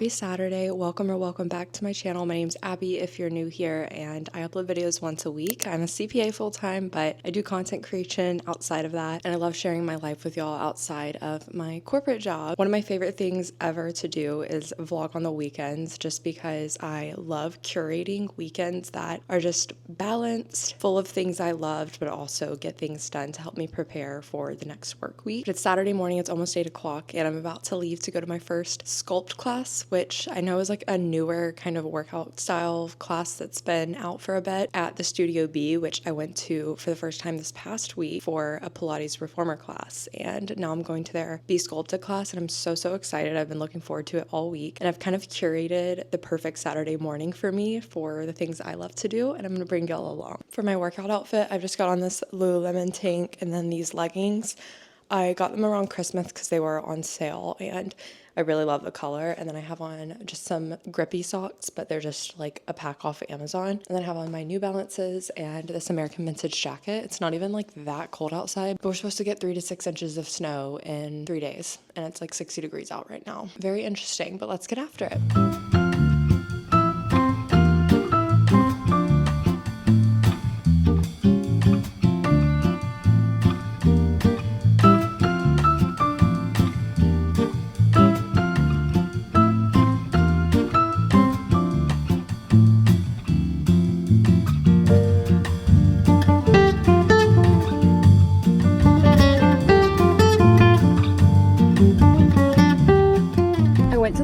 Happy Saturday. Welcome back to my channel. My name's Abby if you're new here, and I upload videos once a week. I'm a CPA full-time, but I do content creation outside of that, and I love sharing my life with y'all outside of my corporate job. One of my favorite things ever to do is vlog on the weekends, just because I love curating weekends that are just balanced, full of things I loved, but also get things done to help me prepare for the next work week. But it's Saturday morning, it's almost 8 o'clock, and I'm about to leave to go to my first sculpt class, which I know is like a newer kind of workout style class that's been out for a bit at the Studio B, which I went to for the first time this past week for a Pilates reformer class. And now I'm going to their Be Sculpted class, and I'm so excited. I've been looking forward to it all week, and I've kind of curated the perfect Saturday morning for me for the things I love to do, and I'm gonna bring y'all along. For my workout outfit, I've just got on this Lululemon tank and then these leggings. I got them around Christmas because they were on sale, and I really love the color. And then I have on just some grippy socks, but they're just like a pack off of Amazon. And then I have on my New Balances and this American Vintage jacket. It's not even like that cold outside, but we're supposed to get 3 to 6 inches of snow in 3 days, and it's like 60 degrees out right now. Very interesting, but let's get after it.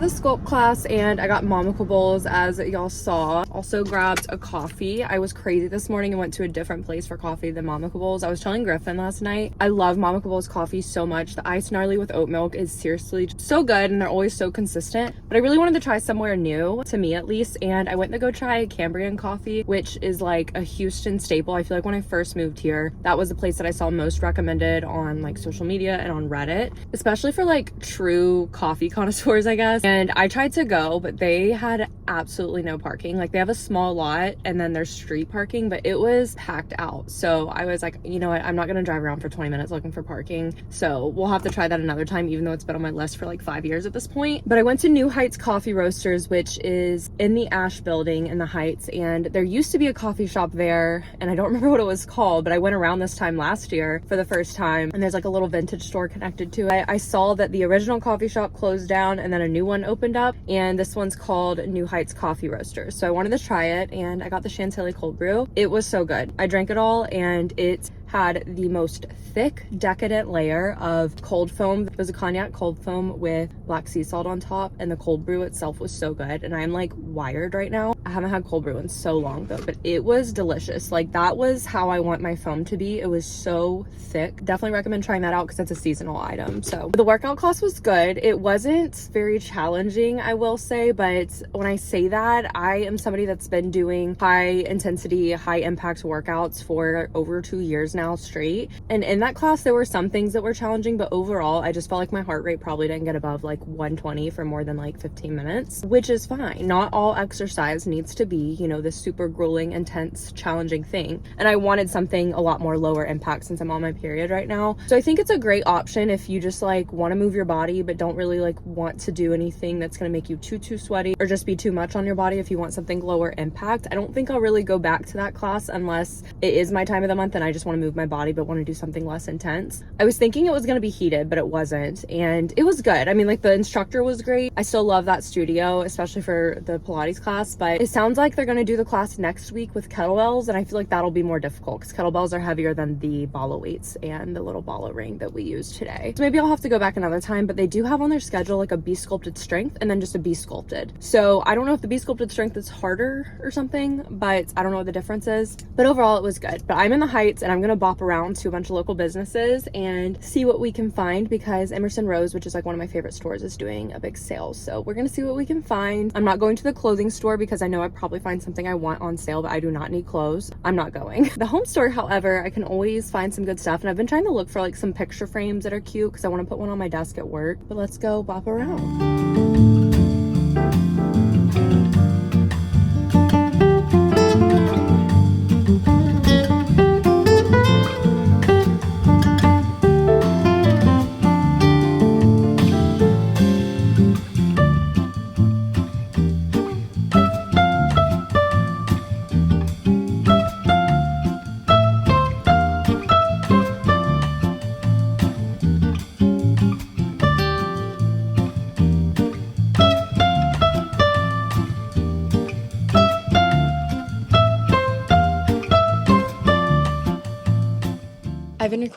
Sculpt class, and I got momical bowls, as y'all saw. Also grabbed a coffee. I was crazy this morning and went to a different place for coffee than momical bowls. I was telling Griffin last night, I love momical bowls coffee so much. The iced gnarly with oat milk is seriously so good, and they're always so consistent. But I really wanted to try somewhere new, to me at least, and I went to go try Cambrian coffee, which is like a Houston staple. I feel like when I first moved here, that was the place that I saw most recommended on like social media and on Reddit, especially for like true coffee connoisseurs, I guess. And I tried to go, but they had absolutely no parking. Like, they have a small lot and then there's street parking, but it was packed out. So I was like, you know what, I'm not gonna drive around for 20 minutes looking for parking. So we'll have to try that another time, even though it's been on my list for like 5 years at this point. But I went to New Heights Coffee Roasters, which is in the Ash building in the Heights, and there used to be a coffee shop there, and I don't remember what it was called, but I went around this time last year for the first time, and there's like a little vintage store connected to it. I saw that the original coffee shop closed down and then a new one opened up, and this one's called New Heights Coffee Roasters. So I wanted to try it, and I got the Chantilly cold brew. It was so good. I drank it all, and it had the most thick, decadent layer of cold foam. It was a cognac cold foam with black sea salt on top, and the cold brew itself was so good. And I'm like wired right now. I haven't had cold brew in so long though, but it was delicious. Like, that was how I want my foam to be. It was so thick. Definitely recommend trying that out because it's a seasonal item. So the workout class was good. It wasn't very challenging, I will say, but when I say that, I am somebody that's been doing high intensity, high impact workouts for over 2 years now straight. And in that class, there were some things that were challenging, but overall, I just felt like my heart rate probably didn't get above like 120 for more than like 15 minutes, which is fine. Not all exercise needs to be, you know, this super grueling, intense, challenging thing. And I wanted something a lot more lower impact since I'm on my period right now. So I think it's a great option if you just like want to move your body, but don't really like want to do anything that's going to make you too sweaty or just be too much on your body. If you want something lower impact, I don't think I'll really go back to that class unless it is my time of the month and I just want to move my body but want to do something less intense. I was thinking it was going to be heated, but it wasn't, and it was good. I mean, like, the instructor was great. I still love that studio, especially for the Pilates class, but it sounds like they're going to do the class next week with kettlebells, and I feel like that'll be more difficult because kettlebells are heavier than the bala weights and the little bala ring that we used today. So maybe I'll have to go back another time, but they do have on their schedule like a Be Sculpted strength and then just a Be Sculpted. So I don't know if the Be Sculpted strength is harder or something, but I don't know what the difference is. But overall, it was good. But I'm in the Heights and I'm going to bop around to a bunch of local businesses and see what we can find because Emerson Rose, which is like one of my favorite stores, is doing a big sale. So we're gonna see what we can find. I'm not going to the clothing store because I know I'd probably find something I want on sale, but I do not need clothes. I'm not going. The home store, however, I can always find some good stuff, and I've been trying to look for like some picture frames that are cute because I want to put one on my desk at work. But let's go bop around.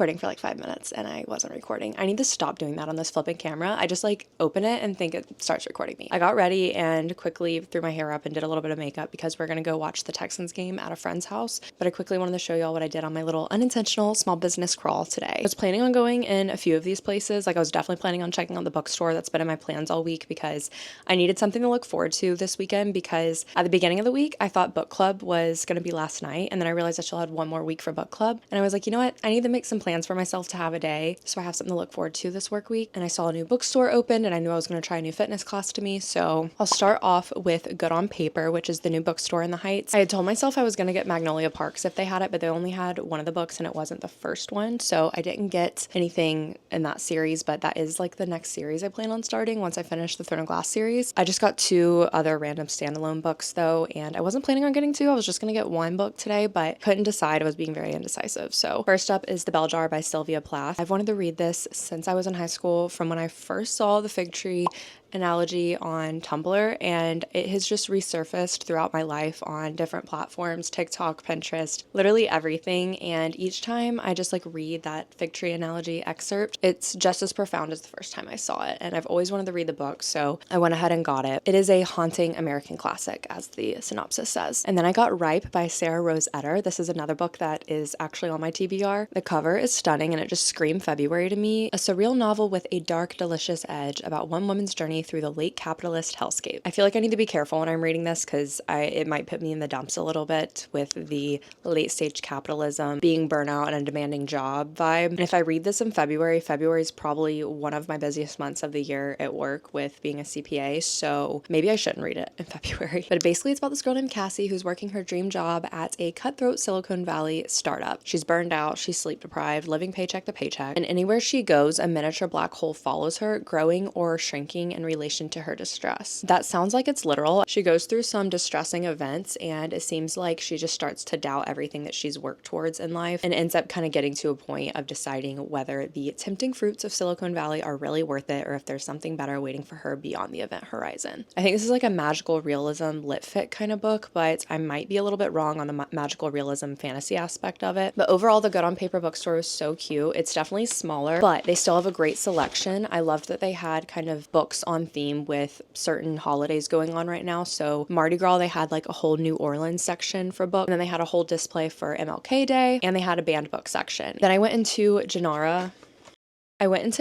recording for like 5 minutes and I wasn't recording. I need to stop doing that on this flipping camera. I just like open it and think it starts recording me. I got ready and quickly threw my hair up and did a little bit of makeup because we're gonna go watch the Texans game at a friend's house. But I quickly wanted to show y'all what I did on my little unintentional small business crawl today. I was planning on going in a few of these places. Like I was definitely planning on checking out the bookstore. That's been in my plans all week because I needed something to look forward to this weekend, because at the beginning of the week, I thought book club was gonna be last night, and then I realized I still had one more week for book club. And I was like, you know what? I need to make some plans for myself to have a day so I have something to look forward to this work week. And I saw a new bookstore open and I knew I was going to try a new fitness class to me. So I'll start off with Good on Paper, which is the new bookstore in the Heights. I had told myself I was going to get Magnolia Parks if they had it, but they only had one of the books and it wasn't the first one. So I didn't get anything in that series, but that is like the next series I plan on starting once I finish the Throne of Glass series. I just got 2 other random standalone books though, and I wasn't planning on getting 2. I was just going to get 1 book today, but couldn't decide. I was being very indecisive. So first up is The Bell Jar by Sylvia Plath. I've wanted to read this since I was in high school, from when I first saw the fig tree analogy on Tumblr, and it has just resurfaced throughout my life on different platforms, TikTok, Pinterest, literally everything. And each time I just like read that fig tree analogy excerpt, it's just as profound as the first time I saw it. And I've always wanted to read the book, so I went ahead and got it. It is a haunting American classic, as the synopsis says. And then I got Ripe by Sarah Rose Etter. This is another book that is actually on my TBR. The cover is stunning and it just screamed February to me. A surreal novel with a dark, delicious edge about one woman's journey through the late capitalist hellscape. I feel like I need to be careful when I'm reading this because it might put me in the dumps a little bit with the late stage capitalism, being burnout and a demanding job vibe. And if I read this in February is probably one of my busiest months of the year at work with being a CPA, so maybe I shouldn't read it in February. But basically it's about this girl named Cassie who's working her dream job at a cutthroat Silicon Valley startup. She's burned out, she's sleep deprived, living paycheck to paycheck, and anywhere she goes, a miniature black hole follows her, growing or shrinking in relation to her distress. That sounds like it's literal. She goes through some distressing events and it seems like she just starts to doubt everything that she's worked towards in life and ends up kind of getting to a point of deciding whether the tempting fruits of Silicon Valley are really worth it or if there's something better waiting for her beyond the event horizon. I think this is like a magical realism lit fic kind of book, but I might be a little bit wrong on the magical realism fantasy aspect of it. But overall, the Good on Paper bookstore was so cute. It's definitely smaller, but they still have a great selection. I loved that they had kind of books on theme with certain holidays going on right now. So Mardi Gras, they had like a whole New Orleans section for books, and then they had a whole display for MLK Day, and they had a banned book section. Then I went into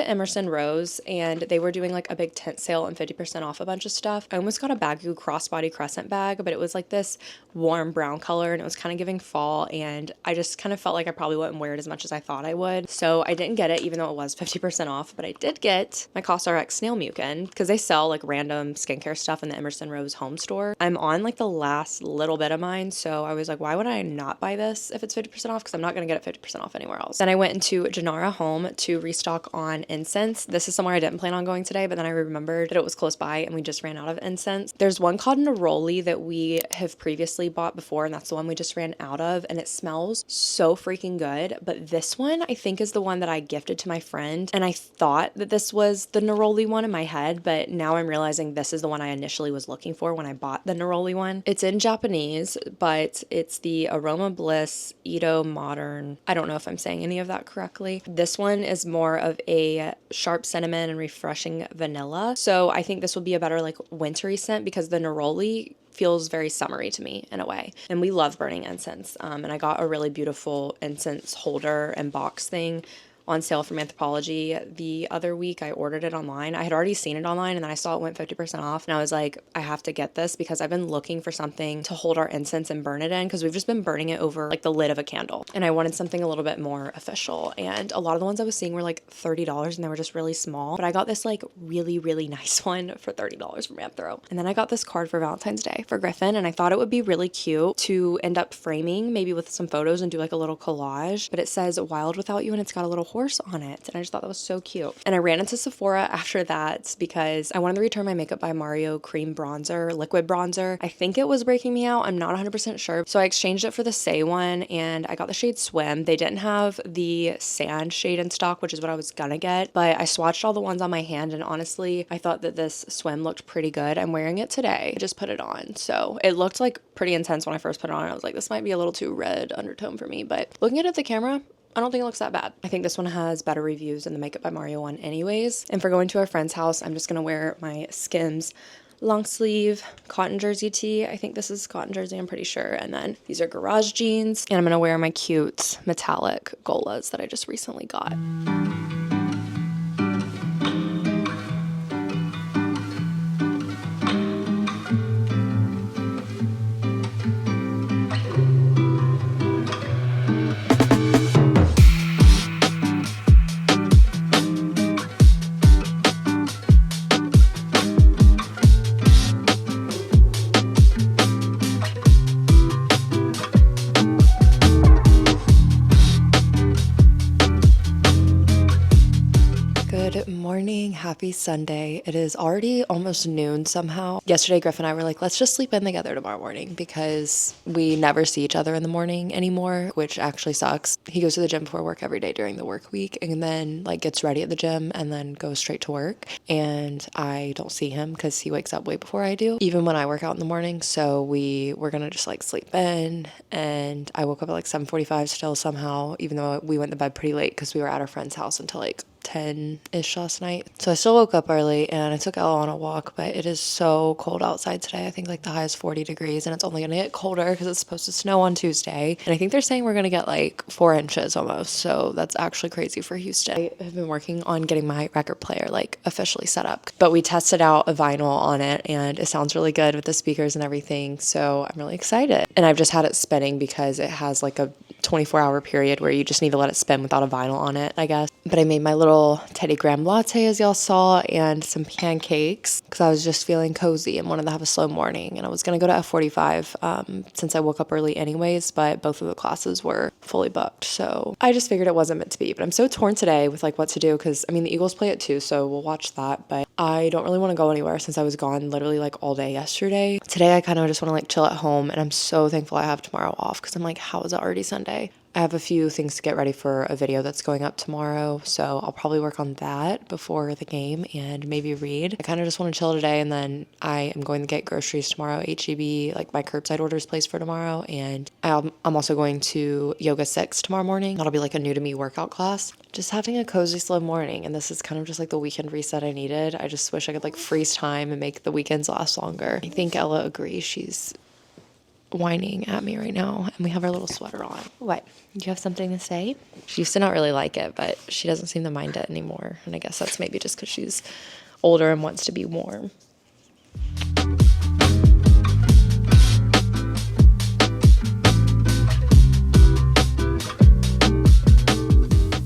Emerson Rose and they were doing like a big tent sale and 50% off a bunch of stuff. I almost got a Bagu crossbody crescent bag, but it was like this warm brown color and it was kind of giving fall, and I just kind of felt like I probably wouldn't wear it as much as I thought I would. So I didn't get it even though it was 50% off, but I did get my CosRx Snail Mucin because they sell like random skincare stuff in the Emerson Rose home store. I'm on like the last little bit of mine, so I was like, why would I not buy this if it's 50% off? Because I'm not going to get it 50% off anywhere else. Then I went into Janara Home to restock on incense. This is somewhere I didn't plan on going today, but then I remembered that it was close by and we just ran out of incense. There's one called Neroli that we have previously bought before, and that's the one we just ran out of, and it smells so freaking good. But this one I think is the one that I gifted to my friend, and I thought that this was the Neroli one in my head, but now I'm realizing this is the one I initially was looking for when I bought the Neroli one. It's in Japanese, but it's the Aroma Bliss Edo Modern. I don't know if I'm saying any of that correctly. This one is more of a sharp cinnamon and refreshing vanilla. So I think this will be a better like wintry scent because the Neroli feels very summery to me in a way. And we love burning incense. And I got a really beautiful incense holder and box thing on sale from Anthropologie the other week. I ordered it online. I had already seen it online and then I saw it went 50% off and I was like, I have to get this because I've been looking for something to hold our incense and burn it in because we've just been burning it over like the lid of a candle, and I wanted something a little bit more official. And a lot of the ones I was seeing were like $30 and they were just really small, but I got this like really nice one for $30 from Anthro. And then I got this card for Valentine's Day for Griffin, and I thought it would be really cute to end up framing maybe with some photos and do like a little collage, but it says Wild Without You and it's got a little horse on it, and I just thought that was so cute. And I ran into Sephora after that because I wanted to return my Makeup by Mario cream bronzer, liquid bronzer. I think it was breaking me out, I'm not 100% sure, so I exchanged it for the Say one and I got the shade Swim. They didn't have the sand shade in stock, which is what I was gonna get, but I swatched all the ones on my hand and honestly I thought that this Swim looked pretty good. I'm wearing it today. I just put it on, so it looked like pretty intense when I first put it on. I was like, this might be a little too red undertone for me, but looking at it at the camera, I don't think it looks that bad. I think this one has better reviews than the Makeup by Mario one anyways. And for going to a friend's house, I'm just gonna wear my Skims long sleeve cotton jersey tee. I think this is cotton jersey, I'm pretty sure. And then these are garage jeans. And I'm gonna wear my cute metallic Golas that I just recently got. Good morning, happy Sunday. It is already almost noon somehow. Yesterday, Griff and I were like, let's just sleep in together tomorrow morning because we never see each other in the morning anymore, which actually sucks. He goes to the gym before work every day during the work week and then like gets ready at the gym and then goes straight to work. And I don't see him because he wakes up way before I do, even when I work out in the morning. So we were gonna just like sleep in, and I woke up at like 7:45 still somehow, even though we went to bed pretty late because we were at our friend's house until like 10-ish last night. So I still woke up early and I took Elle on a walk, but it is so cold outside today. I think like the high is 40 degrees and it's only going to get colder because it's supposed to snow on Tuesday. And I think they're saying we're going to get like 4 inches almost. So that's actually crazy for Houston. I have been working on getting my record player like officially set up, but we tested out a vinyl on it and it sounds really good with the speakers and everything. So I'm really excited. And I've just had it spinning because it has like a 24-hour period where you just need to let it spin without a vinyl on it, I guess. But I made my little Teddy Graham latte, as y'all saw, and some pancakes because I was just feeling cozy and wanted to have a slow morning. And I was going to go to F45 since I woke up early anyways, but both of the classes were fully booked. So I just figured it wasn't meant to be. But I'm so torn today with like what to do because, I mean, the Eagles play at 2, so we'll watch that. But I don't really want to go anywhere since I was gone literally like all day yesterday. Today I kind of just want to like chill at home, and I'm so thankful I have tomorrow off because I'm like, how is it already Sunday? I have a few things to get ready for a video that's going up tomorrow, so I'll probably work on that before the game and maybe read. I kind of just want to chill today, and then I am going to get groceries tomorrow, HEB, like my curbside orders place for tomorrow, and I'm also going to Yoga 6 tomorrow morning. That'll be like a new to me workout class. Just having a cozy, slow morning, and this is kind of just like the weekend reset I needed. I just wish I could like freeze time and make the weekends last longer. I think Ella agrees. She's whining at me right now, and we have our little sweater on. What? Do you have something to say? She used to not really like it, but she doesn't seem to mind it anymore, and I guess that's maybe just because she's older and wants to be warm.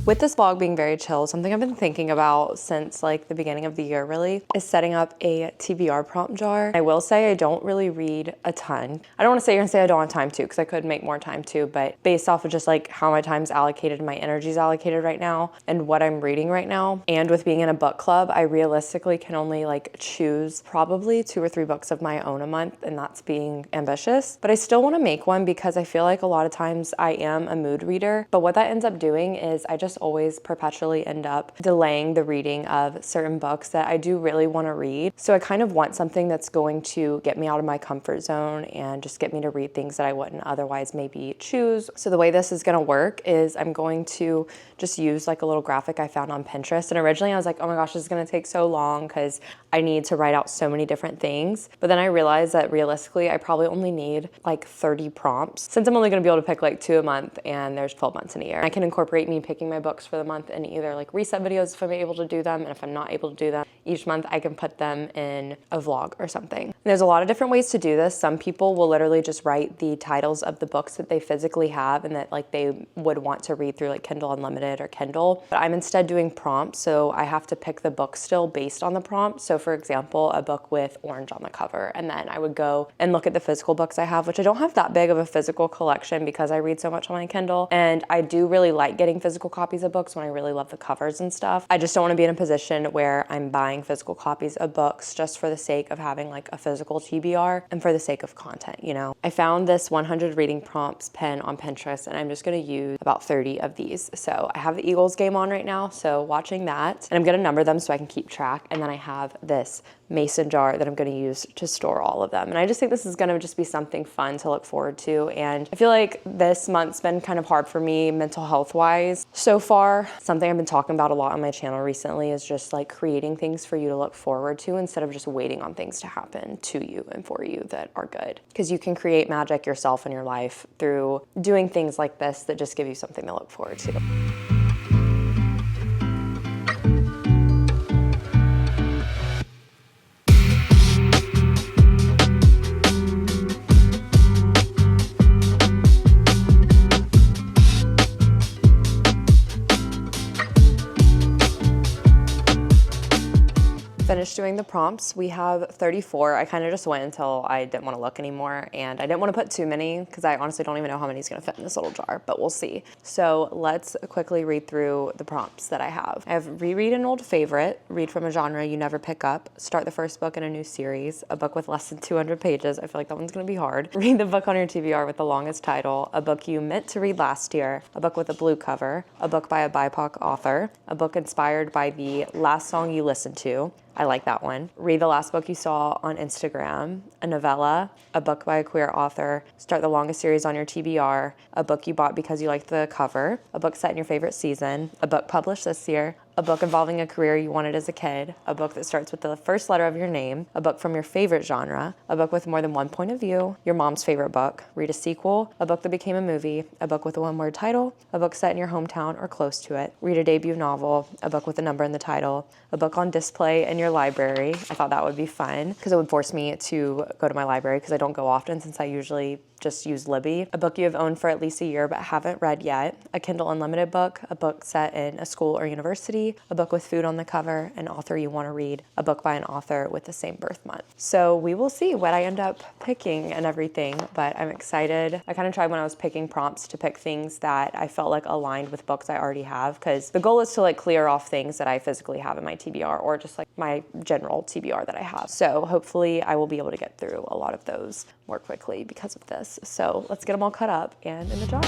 With this vlog being very chill, something I've been thinking about since like the beginning of the year really is setting up a TBR prompt jar. I will say I don't really read a ton. I don't want to sit here and say I don't have time to, because I could make more time to, but based off of just like how my time's allocated, my energy's allocated right now, and what I'm reading right now, and with being in a book club, I realistically can only like choose probably 2 or 3 books of my own a month, and that's being ambitious. But I still want to make one because I feel like a lot of times I am a mood reader, but what that ends up doing is I just always perpetually end up delaying the reading of certain books that I do really want to read. So I kind of want something that's going to get me out of my comfort zone and just get me to read things that I wouldn't otherwise maybe choose. So the way this is going to work is I'm going to just use like a little graphic I found on Pinterest. And originally I was like, oh my gosh, this is going to take so long because I need to write out so many different things. But then I realized that realistically, I probably only need like 30 prompts since I'm only going to be able to pick like 2 a month, and there's 12 months in a year. I can incorporate me picking my books for the month in either like reset videos if I'm able to do them, and if I'm not able to do them each month, I can put them in a vlog or something. And there's a lot of different ways to do this. Some people will literally just write the titles of the books that they physically have and that like they would want to read through like Kindle Unlimited or Kindle, but I'm instead doing prompts, so I have to pick the book still based on the prompt. So for example, a book with orange on the cover, and then I would go and look at the physical books I have, which I don't have that big of a physical collection because I read so much on my Kindle, and I do really like getting physical copies copies of books when I really love the covers and stuff. I just don't want to be in a position where I'm buying physical copies of books just for the sake of having like a physical TBR and for the sake of content, you know? I found this 100 reading prompts pen on Pinterest, and I'm just going to use about 30 of these. So I have the Eagles game on right now, so watching that, and I'm going to number them so I can keep track. And then I have this mason jar that I'm going to use to store all of them. And I just think this is going to just be something fun to look forward to. And I feel like this month's been kind of hard for me mental health wise so far. Something I've been talking about a lot on my channel recently is just like creating things for you to look forward to instead of just waiting on things to happen to you and for you that are good. Because you can create magic yourself in your life through doing things like this that just give you something to look forward to. Finished doing the prompts. We have 34. I kind of just went until I didn't want to look anymore, and I didn't want to put too many because I honestly don't even know how many is going to fit in this little jar, but we'll see. So let's quickly read through the prompts that I have. I have reread an old favorite, read from a genre you never pick up, start the first book in a new series, a book with less than 200 pages. I feel like that one's going to be hard. Read the book on your TBR with the longest title, a book you meant to read last year, a book with a blue cover, a book by a BIPOC author, a book inspired by the last song you listened to. I like that one. Read the last book you saw on Instagram, a novella, a book by a queer author, start the longest series on your TBR, a book you bought because you liked the cover, a book set in your favorite season, a book published this year, a book involving a career you wanted as a kid, a book that starts with the first letter of your name, a book from your favorite genre, a book with more than one point of view, your mom's favorite book, read a sequel, a book that became a movie, a book with a one-word title, a book set in your hometown or close to it, read a debut novel, a book with a number in the title, a book on display in your library. I thought that would be fun because it would force me to go to my library because I don't go often since I usually just use Libby. A book you have owned for at least a year but haven't read yet, a Kindle Unlimited book, a book set in a school or university, a book with food on the cover, an author you want to read, a book by an author with the same birth month. So we will see what I end up picking and everything, but I'm excited. I kind of tried when I was picking prompts to pick things that I felt like aligned with books I already have, because the goal is to like clear off things that I physically have in my TBR or just like my general TBR that I have. So hopefully I will be able to get through a lot of those more quickly because of this. So let's get them all cut up and in the jar.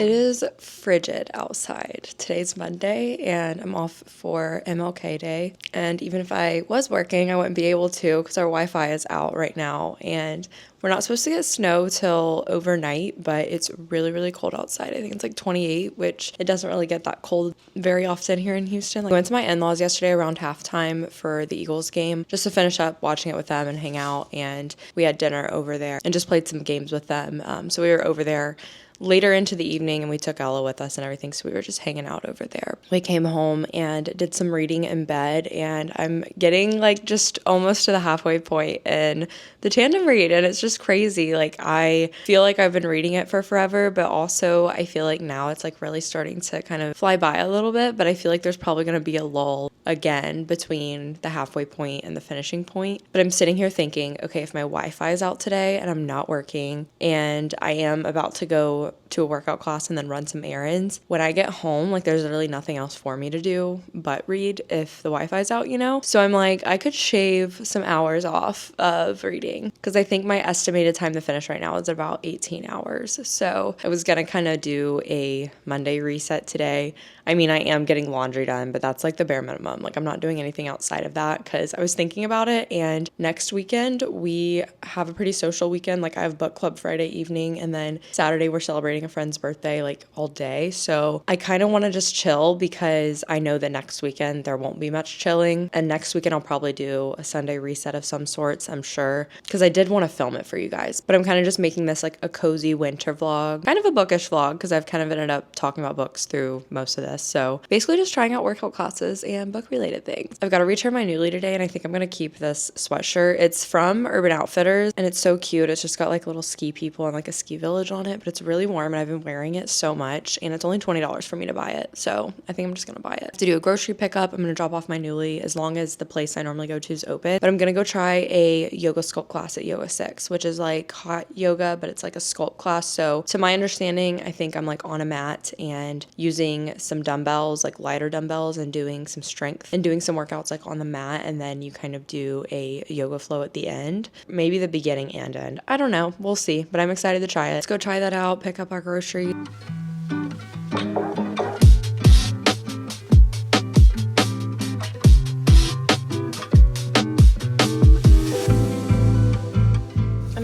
It is frigid outside. Today's Monday and I'm off for MLK Day. And even if I was working, I wouldn't be able to because our Wi-Fi is out right now. And we're not supposed to get snow till overnight, but it's really, really cold outside. I think it's like 28, which it doesn't really get that cold very often here in Houston. I went to my in-laws yesterday around halftime for the Eagles game just to finish up watching it with them and hang out. And we had dinner over there and just played some games with them. So we were over there later into the evening and we took Ella with us and everything, so we were just hanging out over there. We came home and did some reading in bed, and I'm getting like just almost to the halfway point in the tandem read, and it's just crazy. Like I feel like I've been reading it for forever, but also I feel like now it's like really starting to kind of fly by a little bit, but I feel like there's probably going to be a lull again between the halfway point and the finishing point. But I'm sitting here thinking, okay, if my Wi-Fi is out today and I'm not working and I am about to go to a workout class and then run some errands, when I get home, like there's really nothing else for me to do but read if the Wi-Fi is out, you know? So I'm like, I could shave some hours off of reading because I think my estimated time to finish right now is about 18 hours. So I was gonna kind of do a Monday reset today. I mean, I am getting laundry done, but that's like the bare minimum. Like I'm not doing anything outside of that because I was thinking about it. And next weekend we have a pretty social weekend. Like I have book club Friday evening, and then Saturday we're celebrating a friend's birthday like all day. So I kind of want to just chill because I know that next weekend there won't be much chilling. And next weekend I'll probably do a Sunday reset of some sorts, I'm sure, because I did want to film it for you guys. But I'm kind of just making this like a cozy winter vlog, kind of a bookish vlog, because I've kind of ended up talking about books through most of this. So basically just trying out workout classes and book related things. I've got to return my Nuuly today, and I think I'm going to keep this sweatshirt. It's from Urban Outfitters and it's so cute. It's just got like little ski people and like a ski village on it, but it's really warm and I've been wearing it so much, and it's only $20 for me to buy it. So I think I'm just going to buy it. To do a grocery pickup, I'm going to drop off my Nuuly as long as the place I normally go to is open. But I'm going to go try a yoga sculpt class at Yoga 6, which is like hot yoga, but it's like a sculpt class. So to my understanding, I think I'm like on a mat and using some dumbbells, like lighter dumbbells, and doing some strength and doing some workouts like on the mat, and then you kind of do a yoga flow at the end, maybe the beginning and end. I don't know, we'll see, but I'm excited to try it. Let's go try that out, pick up our groceries.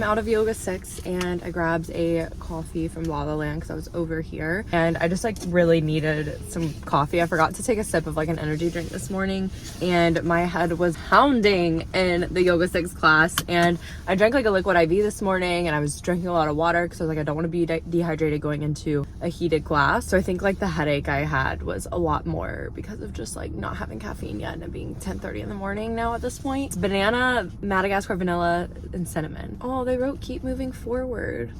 Out of Yoga 6 and I grabbed a coffee from La La Land because I was over here and I just like really needed some coffee. I forgot to take a sip of like an energy drink this morning and my head was pounding in the Yoga 6 class, and I drank like a liquid IV this morning and I was drinking a lot of water because I was like, I don't want to be dehydrated going into a heated class. So I think like the headache I had was a lot more because of just like not having caffeine yet and it being 10:30 in the morning now at this point. It's banana, Madagascar vanilla, and cinnamon. Oh, they wrote keep moving forward.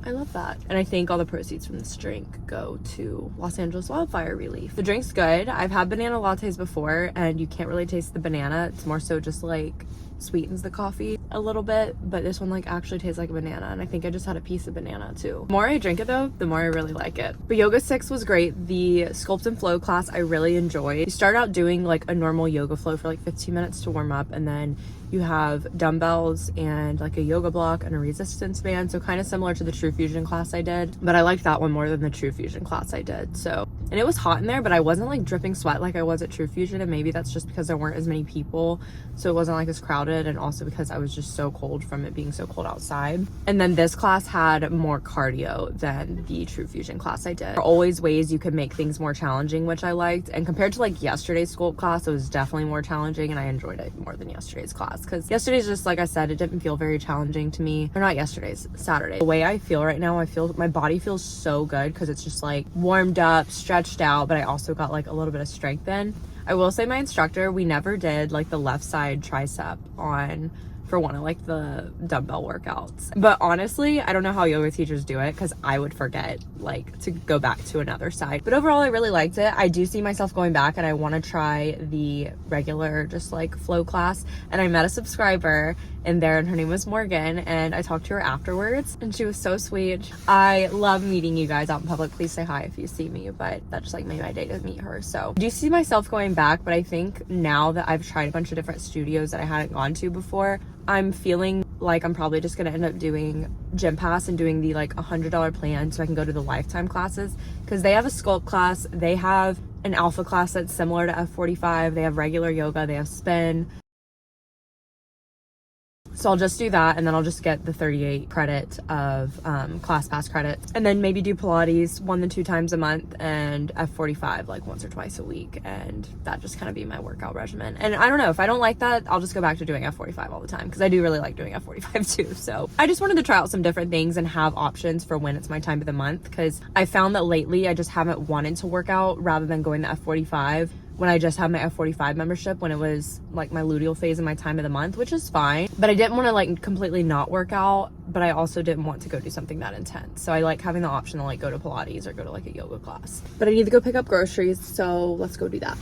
I love that. And I think all the proceeds from this drink go to Los Angeles wildfire relief. The drink's good. I've had banana lattes before and you can't really taste the banana. It's more so just like sweetens the coffee a little bit, but this one like actually tastes like a banana, and I think I just had a piece of banana too. The more I drink it though, the more I really like it. But Yoga 6 was great. The Sculpt and Flow class I really enjoyed. You start out doing like a normal yoga flow for like 15 minutes to warm up, and then you have dumbbells and like a yoga block and a resistance band, so kind of similar to the True Fusion class I did, but I liked that one more than the True Fusion class I did. So, and it was hot in there, but I wasn't like dripping sweat like I was at True Fusion, and maybe that's just because there weren't as many people, so it wasn't like as crowded, and also because I was just so cold from it being so cold outside. And then this class had more cardio than the True Fusion class I did. There are always ways you could make things more challenging, which I liked, and compared to like yesterday's sculpt class, it was definitely more challenging, and I enjoyed it more than yesterday's class, because yesterday's, just like I said, it didn't feel very challenging to me. Or not yesterday's, Saturday. The way I feel right now, I feel my body feels so good because it's just like warmed up, stretched out, but I also got like a little bit of strength in. I will say my instructor, we never did like the left side tricep on for one of like the dumbbell workouts, but honestly I don't know how yoga teachers do it because I would forget like to go back to another side. But overall I really liked it. I do see myself going back, and I want to try the regular just like flow class. And I met a subscriber in there and her name was Morgan, and I talked to her afterwards and she was so sweet. I love meeting you guys out in public. Please say hi if you see me, but that just like made my day to meet her. So I do see myself going back, but I think now that I've tried a bunch of different studios that I hadn't gone to before, I'm feeling like I'm probably just gonna end up doing Gym Pass and doing the like $100 plan so I can go to the lifetime classes, because they have a sculpt class, they have an alpha class that's similar to F45, they have regular yoga, they have spin. So I'll just do that, and then I'll just get the 38 credit of class pass credits, and then maybe do Pilates 1 to 2 times a month and F45 like once or twice a week, and that just kind of be my workout regimen. And I don't know, if I don't like that, I'll just go back to doing F45 all the time, because I do really like doing F45 too. So I just wanted to try out some different things and have options for when it's my time of the month, because I found that lately I just haven't wanted to work out rather than going to F45 when I just had my F45 membership, when it was like my luteal phase in my time of the month, which is fine. But I didn't want to like completely not work out, but I also didn't want to go do something that intense. So I like having the option to like go to Pilates or go to like a yoga class. But I need to go pick up groceries, so let's go do that.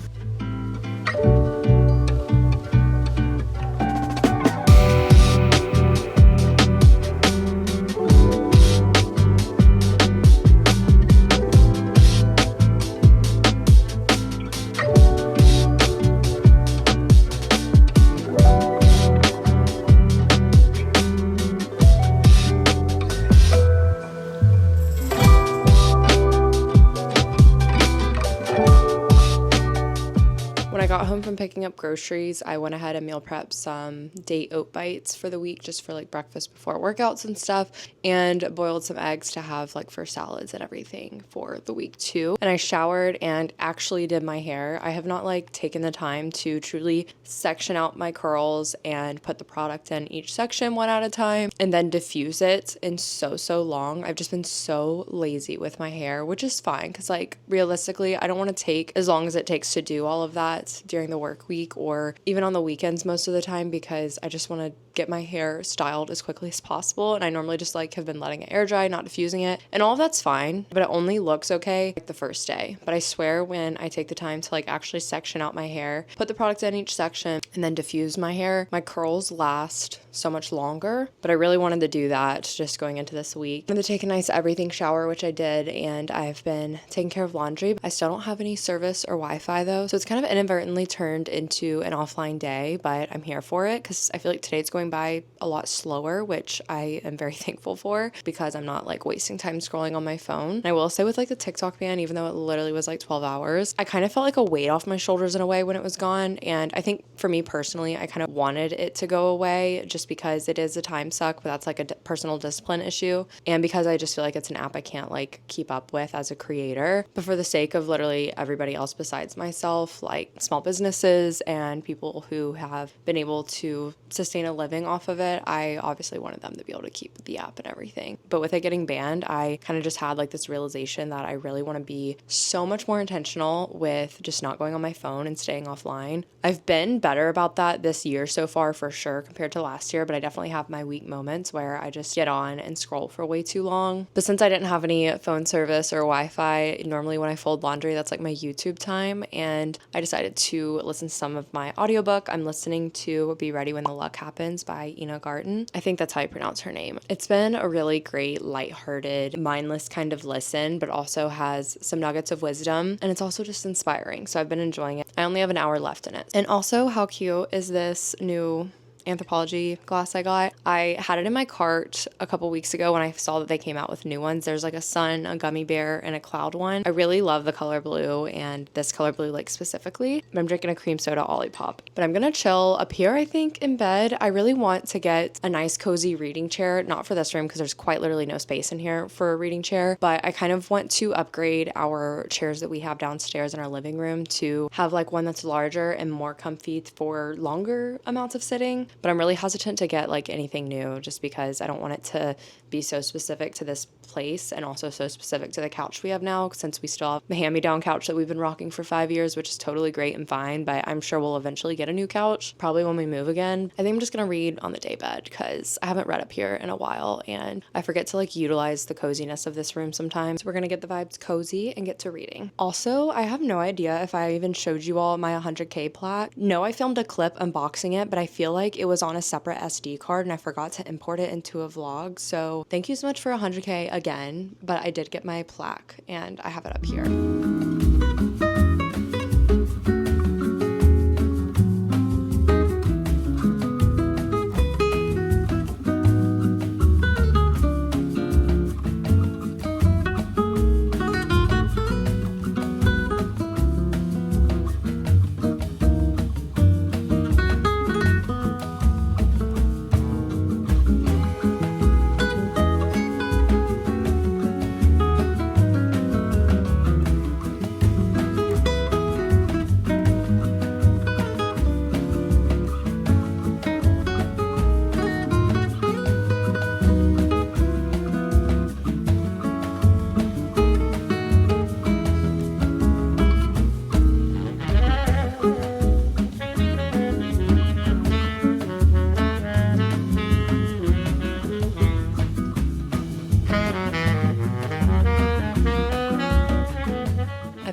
home from picking up groceries, I went ahead and meal prepped some date oat bites for the week just for like breakfast before workouts and stuff, and boiled some eggs to have like for salads and everything for the week too. And I showered and actually did my hair. I have not like taken the time to truly section out my curls and put the product in each section one at a time and then diffuse it in so long. I've just been so lazy with my hair, which is fine because like realistically I don't want to take as long as it takes to do all of that during the work week or even on the weekends most of the time, because I just want to get my hair styled as quickly as possible, and I normally just like have been letting it air dry, not diffusing it, and all of that's fine, but it only looks okay like the first day. But I swear when I take the time to like actually section out my hair, put the product in each section, and then diffuse my hair, my curls last so much longer. But I really wanted to do that just going into this week. I'm going to take a nice everything shower, which I did, and I've been taking care of laundry. I still don't have any service or Wi-Fi though, so it's kind of inadvertently turned into an offline day, but I'm here for it because I feel like today's going by a lot slower, which I am very thankful for because I'm not like wasting time scrolling on my phone. And I will say with like the TikTok ban, even though it literally was like 12 hours, I kind of felt like a weight off my shoulders in a way when it was gone. And I think for me personally, I kind of wanted it to go away just because it is a time suck, but that's like a personal discipline issue. And because I just feel like it's an app I can't like keep up with as a creator. But for the sake of literally everybody else besides myself, like small businesses and people who have been able to sustain a living off of it, I obviously wanted them to be able to keep the app and everything. But with it getting banned, I kind of just had like this realization that I really want to be so much more intentional with just not going on my phone and staying offline. I've been better about that this year so far for sure compared to last year, but I definitely have my weak moments where I just get on and scroll for way too long. But since I didn't have any phone service or Wi-Fi, normally when I fold laundry, that's like my YouTube time, and I decided to listen to some of my audiobook. I'm listening to Be Ready When the Luck Happens by Ina Garten. I think that's how you pronounce her name. It's been a really great, lighthearted, mindless kind of listen, but also has some nuggets of wisdom, and it's also just inspiring. So I've been enjoying it. I only have an hour left in it. And also, how cute is this new Anthropology glass I got? I had it in my cart a couple weeks ago when I saw that they came out with new ones. There's like a sun, a gummy bear, and a cloud one. I really love the color blue and this color blue like specifically, but I'm drinking a cream soda Olipop. But I'm gonna chill up here, I think, in bed. I really want to get a nice cozy reading chair, not for this room because there's quite literally no space in here for a reading chair, but I kind of want to upgrade our chairs that we have downstairs in our living room to have like one that's larger and more comfy for longer amounts of sitting. But I'm really hesitant to get like anything new just because I don't want it to be so specific to this place and also so specific to the couch we have now, since we still have the hand-me-down couch that we've been rocking for 5 years, which is totally great and fine, but I'm sure we'll eventually get a new couch, probably when we move again. I think I'm just gonna read on the daybed because I haven't read up here in a while and I forget to like utilize the coziness of this room sometimes. We're gonna get the vibes cozy and get to reading. Also, I have no idea if I even showed you all my 100K plaque. No, I filmed a clip unboxing it, but I feel like it was on a separate SD card and I forgot to import it into a vlog. So thank you so much for 100K again, but I did get my plaque and I have it up here.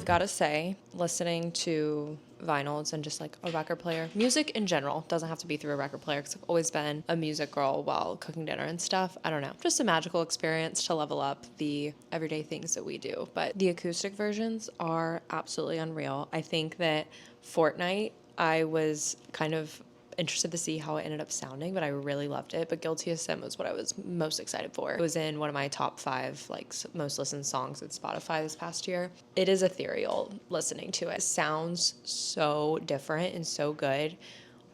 Gotta say, listening to vinyls and just like a record player, music in general, doesn't have to be through a record player because I've always been a music girl while cooking dinner and stuff. I don't know, just a magical experience to level up the everyday things that we do. But the acoustic versions are absolutely unreal. I think that Fortnite, I was kind of interested to see how it ended up sounding, but I really loved it. But Guilty as Sin was what I was most excited for. It was in one of my top 5 like most listened songs at Spotify this past year. It is ethereal listening to it. It sounds so different and so good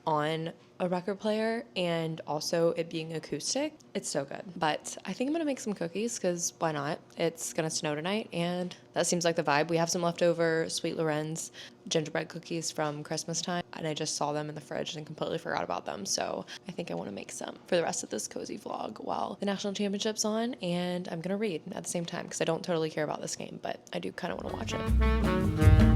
on a record player, and also it being acoustic. It's so good. But I think I'm gonna make some cookies because why not? It's gonna snow tonight and that seems like the vibe. We have some leftover Sweet Loren's gingerbread cookies from Christmas time, and I just saw them in the fridge and completely forgot about them. So I think I want to make some for the rest of this cozy vlog while the national championship's on, and I'm gonna read at the same time because I don't totally care about this game, but I do kind of want to watch it.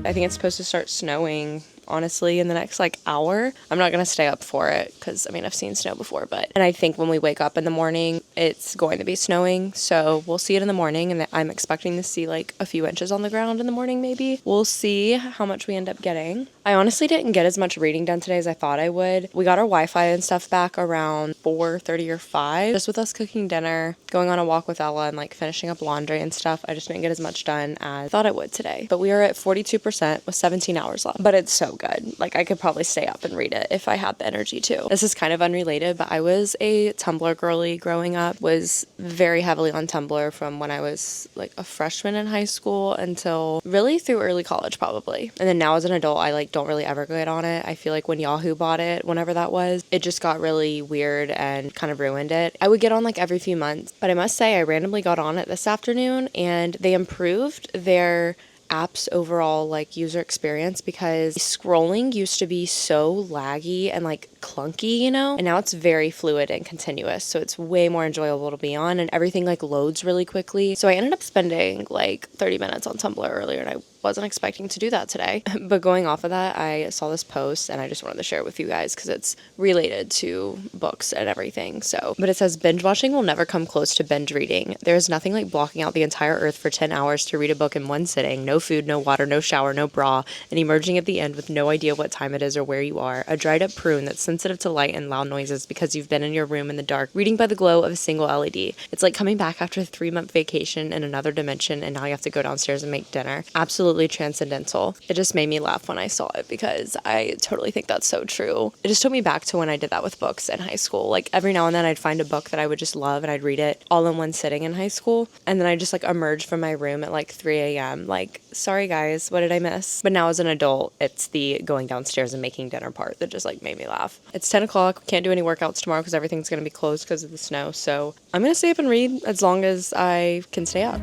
I think it's supposed to start snowing, honestly, in the next like hour. I'm not gonna stay up for it because I mean I've seen snow before, and I think when we wake up in the morning it's going to be snowing, so we'll see it in the morning, and I'm expecting to see like a few inches on the ground in the morning. Maybe we'll see how much we end up getting. I honestly didn't get as much reading done today as I thought I would. We got our Wi-Fi and stuff back around 4:30 or 5, just with us cooking dinner, going on a walk with Ella, and like finishing up laundry and stuff. I just didn't get as much done as I thought I would today, but we are at 42% with 17 hours left. But it's so good. Like I could probably stay up and read it if I had the energy to. This is kind of unrelated, but I was a Tumblr girly growing up, was very heavily on Tumblr from when I was like a freshman in high school until really through early college probably. And then now as an adult, I like don't really ever get on it. I feel like when Yahoo bought it, whenever that was, it just got really weird and kind of ruined it. I would get on like every few months, but I must say I randomly got on it this afternoon and they improved their app's overall like user experience, because scrolling used to be so laggy and like clunky, you know, and now it's very fluid and continuous, so it's way more enjoyable to be on, and everything like loads really quickly. So I ended up spending like 30 minutes on Tumblr earlier, and I wasn't expecting to do that today. But going off of that, I saw this post and I just wanted to share it with you guys because it's related to books and everything. But it says, binge watching will never come close to binge reading. There is nothing like blocking out the entire earth for 10 hours to read a book in one sitting. No food, no water, no shower, no bra, and emerging at the end with no idea what time it is or where you are. A dried up prune that's sensitive to light and loud noises because you've been in your room in the dark, reading by the glow of a single LED. It's like coming back after a 3-month vacation in another dimension, and now you have to go downstairs and make dinner. Absolutely transcendental. It just made me laugh when I saw it because I totally think that's so true. It just took me back to when I did that with books in high school. Like every now and then I'd find a book that I would just love and I'd read it all in one sitting in high school, and then I just like emerge from my room at like 3 a.m. like, sorry guys, what did I miss? But now as an adult, it's the going downstairs and making dinner part that just like made me laugh. It's 10 o'clock. We can't do any workouts tomorrow because everything's going to be closed because of the snow, so I'm going to stay up and read as long as I can stay up.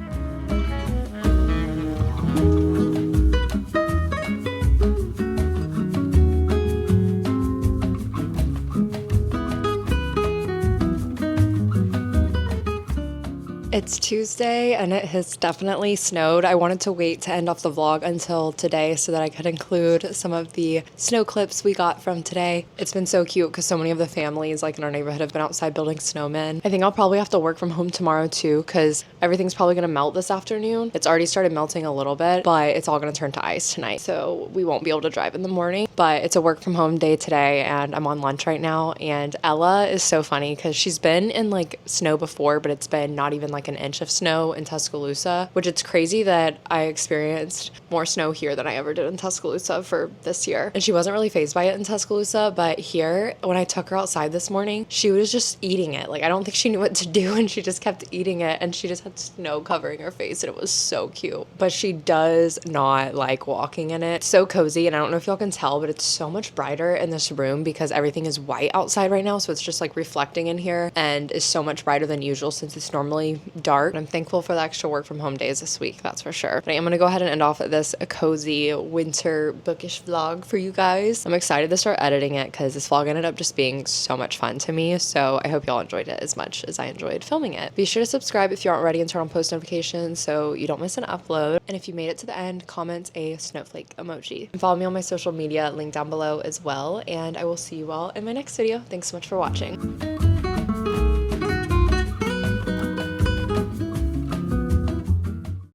It's Tuesday and it has definitely snowed. I wanted to wait to end off the vlog until today so that I could include some of the snow clips we got from today. It's been so cute because so many of the families like in our neighborhood have been outside building snowmen. I think I'll probably have to work from home tomorrow too because everything's probably going to melt this afternoon. It's already started melting a little bit, but it's all going to turn to ice tonight, so we won't be able to drive in the morning. But it's a work from home day today and I'm on lunch right now, and Ella is so funny because she's been in like snow before, but it's been not even like an inch of snow in Tuscaloosa, which it's crazy that I experienced more snow here than I ever did in Tuscaloosa for this year. And she wasn't really fazed by it in Tuscaloosa, but here, when I took her outside this morning, she was just eating it. Like, I don't think she knew what to do, and she just kept eating it, and she just had snow covering her face, and it was so cute. But she does not like walking in it. It's so cozy, and I don't know if y'all can tell, but it's so much brighter in this room because everything is white outside right now, so it's just like reflecting in here and is so much brighter than usual since it's normally dark. I'm thankful for the extra work from home days this week, that's for sure. But I am gonna go ahead and end off this cozy winter bookish vlog for you guys. I'm excited to start editing it because this vlog ended up just being so much fun to me. So I hope y'all enjoyed it as much as I enjoyed filming it. Be sure to subscribe if you aren't already and turn on post notifications so you don't miss an upload. And if you made it to the end, comment a snowflake emoji. And follow me on my social media, link down below as well. And I will see you all in my next video. Thanks so much for watching.